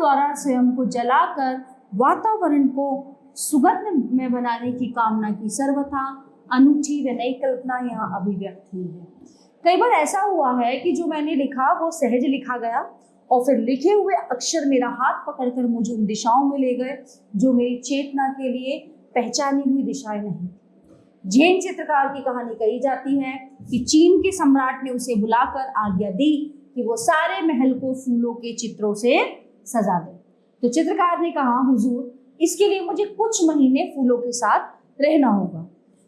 द्वारा स्वयं को जलाकर वातावरण को सुगंध में बनाने की कामना की सर्वथा अनूठी व नई कल्पना यहाँ अभिव्यक्त हुई है। कई बार ऐसा हुआ है कि जो मैंने लिखा वो सहज लिखा गया और फिर लिखे हुए अक्षर मेरा हाथ पकड़कर मुझे उन दिशाओं में ले गए जो मेरी चेतना के लिए पहचानी हुई दिशाएं नहीं। जैन चित्रकार की कहानी कही जाती है कि चीन के सम्राट ने उसे बुलाकर आज्ञा दी कि वो सारे महल को फूलों के चित्रों से सजा दे। तो चित्रकार ने कहा, हुजूर, इसके लिए मुझे कुछ महीने फूलों के साथ रहना होगा।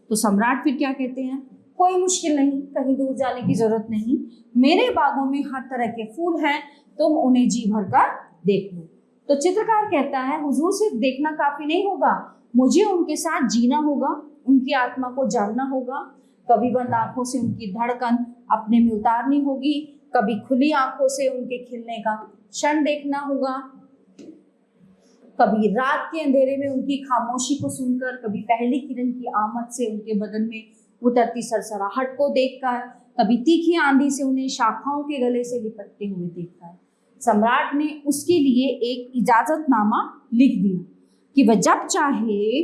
तो सम्राट फिर क्या कहते हैं, कोई मुश्किल नहीं, कहीं दूर जाने की जरूरत नहीं, मेरे बागों में हर तरह के फूल हैं, तुम उन्हें जी भर कर देख लो। तो चित्रकार कहता है, हुजूर, सिर्फ देखना काफी नहीं होगा, मुझे उनके साथ जीना होगा, उनकी आत्मा को जानना होगा। कभी बंद आंखों से उनकी धड़कन अपने में उतारनी होगी, कभी खुली आंखों से उनके खिलने का क्षण देखना होगा, कभी रात के अंधेरे में उनकी खामोशी को सुनकर, कभी पहली किरण की आमद से उनके बदन में उतरती सरसराहट को देखकर, कभी तीखी आंधी से उन्हें शाखाओं के गले से लिपटते हुए देखकर। सम्राट ने उसके लिए एक इजाजतनामा लिख दिया कि वह जब चाहे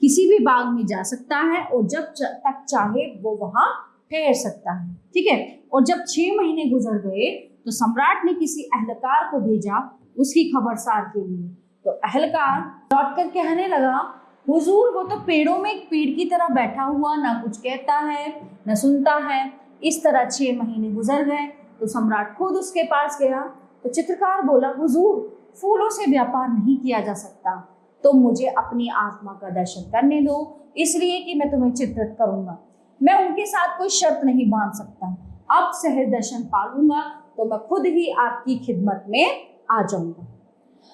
किसी भी बाग में जा सकता है और जब तक चाहे वो वहां ठहर सकता है। ठीक है। और जब 6 महीने गुजर गए तो सम्राट ने किसी अहलकार को भेजा उसकी खबरसार के लिए। तो अहलकार लौटकर कहने लगा, हुजूर, वो तो पेड़ों में एक पेड़ की तरह बैठा हुआ, ना कुछ कहता है न सुनता है। इस तरह 6 महीने गुजर गए तो सम्राट खुद उसके पास गया। तो चित्रकार बोला, हुजूर, फूलों से व्यापार नहीं किया जा सकता, तो मुझे अपनी आत्मा का दर्शन करने दो, इसलिए कि मैं तुम्हें चित्रित करूंगा। मैं उनके साथ कोई शर्त नहीं बांध सकता। अब सहज दर्शन पालूंगा तो मैं खुद ही आपकी खिदमत में आ जाऊंगा।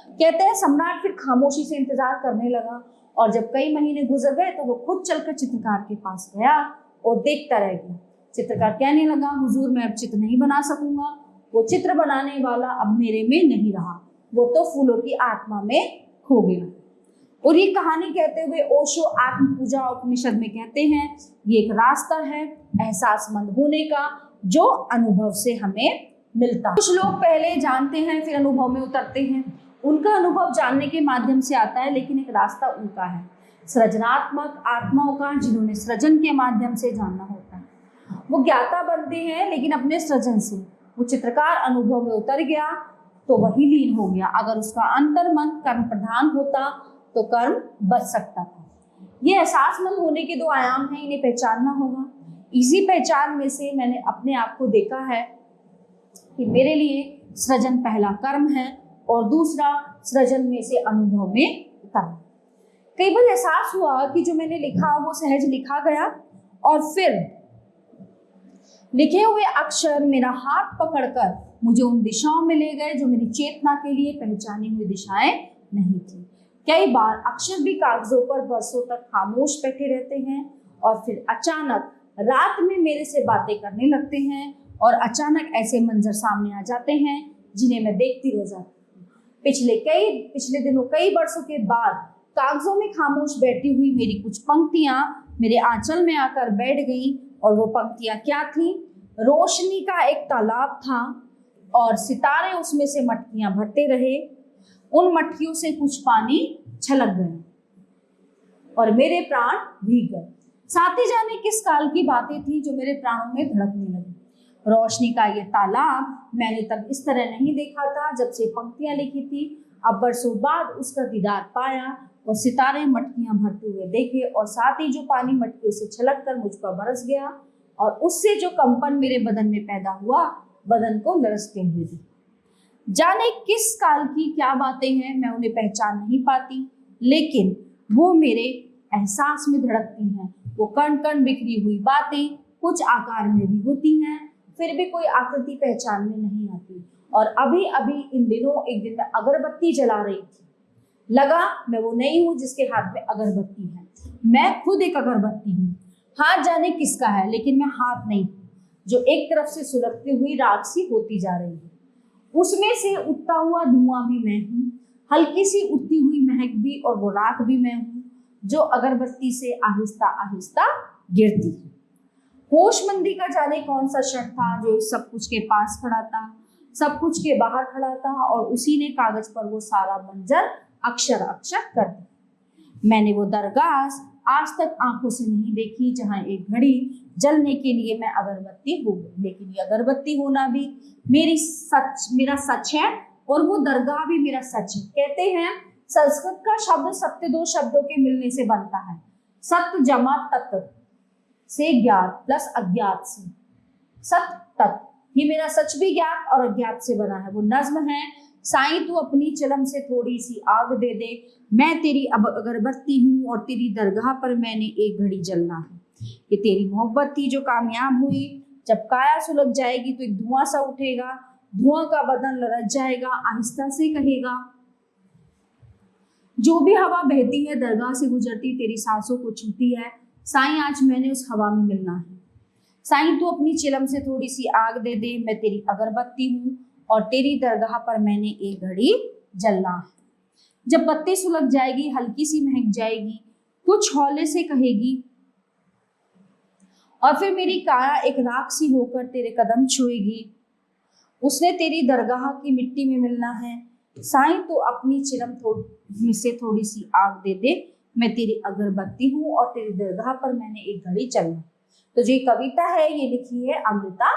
कहते हैं सम्राट फिर खामोशी से इंतजार करने लगा और जब कई महीने गुजर गए तो वो खुद चलकर चित्रकार के पास गया और देखता रह गया। चित्रकार कहने लगा, हुजूर, मैं अब चित्र नहीं बना सकूंगा, वो चित्र बनाने वाला अब मेरे में नहीं रहा, वो तो फूलों की आत्मा में खो गया। और ये कहानी कहते हुए ओशो आत्म पूजा उपनिषद में कहते हैं, ये एक रास्ता है एहसासमंद होने का जो अनुभव से हमें मिलता है। कुछ लोग पहले जानते हैं फिर अनुभव में उतरते हैं, उनका अनुभव जानने के माध्यम से आता है, लेकिन एक रास्ता उनका है, सृजनात्मक आत्माओं का, जिन्होंने सृजन के माध्यम से जानना होता है। वो ज्ञाता बनते हैं लेकिन अपने सृजन से। वो चित्रकार अनुभव में उतर गया तो वही लीन हो गया। अगर उसका अंतर्मन कर्म प्रधान होता तो कर्म बच सकता था। ये एहसासमंद होने के 2 आयाम हैं, इन्हें पहचानना होगा। इसी पहचान में से मैंने अपने आप को देखा है कि मेरे लिए सृजन पहला कर्म है और दूसरा सृजन में से अनुभव में उतरना। कई बार एहसास हुआ कि जो मैंने लिखा वो सहज लिखा गया और फिर लिखे हुए अक्षर मेरा हाथ पकड़कर मुझे उन दिशाओं में ले गए जो मेरी चेतना के लिए पहचानी हुई दिशाएं नहीं थी। कई बार अक्षर भी कागजों पर बरसों तक खामोश बैठे रहते हैं और फिर अचानक रात में मेरे से बातें करने लगते हैं और अचानक ऐसे मंजर सामने आ जाते हैं जिन्हें मैं देखती रह जाती हूँ। पिछले दिनों कई वर्षों के बाद कागजों में खामोश बैठी हुई मेरी कुछ पंक्तियां मेरे आंचल में आकर बैठ गईं और वो पंक्तियां क्या थीं? रोशनी का एक तालाब था और सितारे उसमें से मटकियां भरते रहे। उन मटकियों से कुछ पानी छलक गया और मेरे प्राण भीग गए। साथ ही जाने किस काल की बातें थी जो मेरे प्राणों में धड़कने लगी। रोशनी का ये तालाब मैंने तब इस तरह नहीं देखा था जब से पंक्तियां लिखी थी। अब बरसों बाद उसका दीदार पाया और सितारे मटकियां भरते हुए देखे और साथ ही जो पानी मटकियों से छलक कर मुझ पर बरस गया और उससे जो कंपन मेरे बदन में पैदा हुआ बदन को लरसते हुए दी। जाने किस काल की क्या बातें हैं, मैं उन्हें पहचान नहीं पाती, लेकिन वो मेरे एहसास में धड़कती हैं। वो कण कण बिखरी हुई बातें कुछ आकार में भी होती हैं, फिर भी कोई आकृति पहचान में नहीं आती। और अभी अभी इन दिनों एक दिन मैं अगरबत्ती जला रही थी, लगा मैं वो नहीं हूँ जिसके हाथ में अगरबत्ती है, मैं खुद एक अगरबत्ती हूँ। हाथ जाने किसका है, लेकिन मैं हाथ नहीं, जो एक तरफ से सुलगती हुई राख सी होती जा रही है। उसमें से उठता हुआ धुआं भी मैं हूँ, हल्की सी उठती हुई महक भी, और वो राख भी मैं हूँ जो अगरबत्ती से आहिस्ता आहिस्ता गिरती है। होशमंदी का जाने कौन सा क्षण था जो सब कुछ के पास खड़ा था। सब कुछ के बाहर खड़ा था और उसी ने कागज पर वो सारा मंजर अक्षर अक्षर कर दिया। मैंने वो दरगाह आज तक आंखों से नहीं देखी जहां एक घड़ी जलने के लिए मैं अगरबत्ती हो गई, लेकिन ये अगरबत्ती होना भी मेरा सच है और वो दरगाह भी मेरा सच है। कहते हैं संस्कृत का शब्द सत्य दो शब्दों के मिलने से बनता है, सत्य जमा तत् से ज्ञात प्लस अज्ञात से सत्य तत्। ये मेरा सच भी ज्ञात और अज्ञात से बना है। वो नज्म है, साईं तू अपनी चिलम से थोड़ी सी आग दे दे, मैं तेरी अब अगरबत्ती हूँ और तेरी दरगाह पर मैंने एक घड़ी जलना है। ये तेरी मोहब्बत थी जो कामयाब हुई, जब काया सुलग जाएगी तो एक धुआं सा उठेगा, धुआं का बदन लरच जाएगा, आहिस्ता से कहेगा जो भी हवा बहती है दरगाह से गुजरती तेरी सांसों को छूती है, साईं आज मैंने उस हवा में मिलना है। साईं तू अपनी चिलम से थोड़ी सी आग दे दे, मैं तेरी अगरबत्ती हूँ और तेरी दरगाह पर मैंने एक घड़ी जलना है। जब बत्ती सुलग जाएगी, हल्की सी महक जाएगी, कुछ हौले से कहेगी और फिर मेरी काया एक राख सी होकर तेरे कदम छुएगी, उसने तेरी दरगाह की मिट्टी में मिलना है। साईं तो अपनी चिलम से थोड़ी सी आग दे दे, मैं तेरी अगरबत्ती हूँ और तेरी दरगाह पर मैंने एक घड़ी जलना। तो जो कविता है ये लिखी है अमृता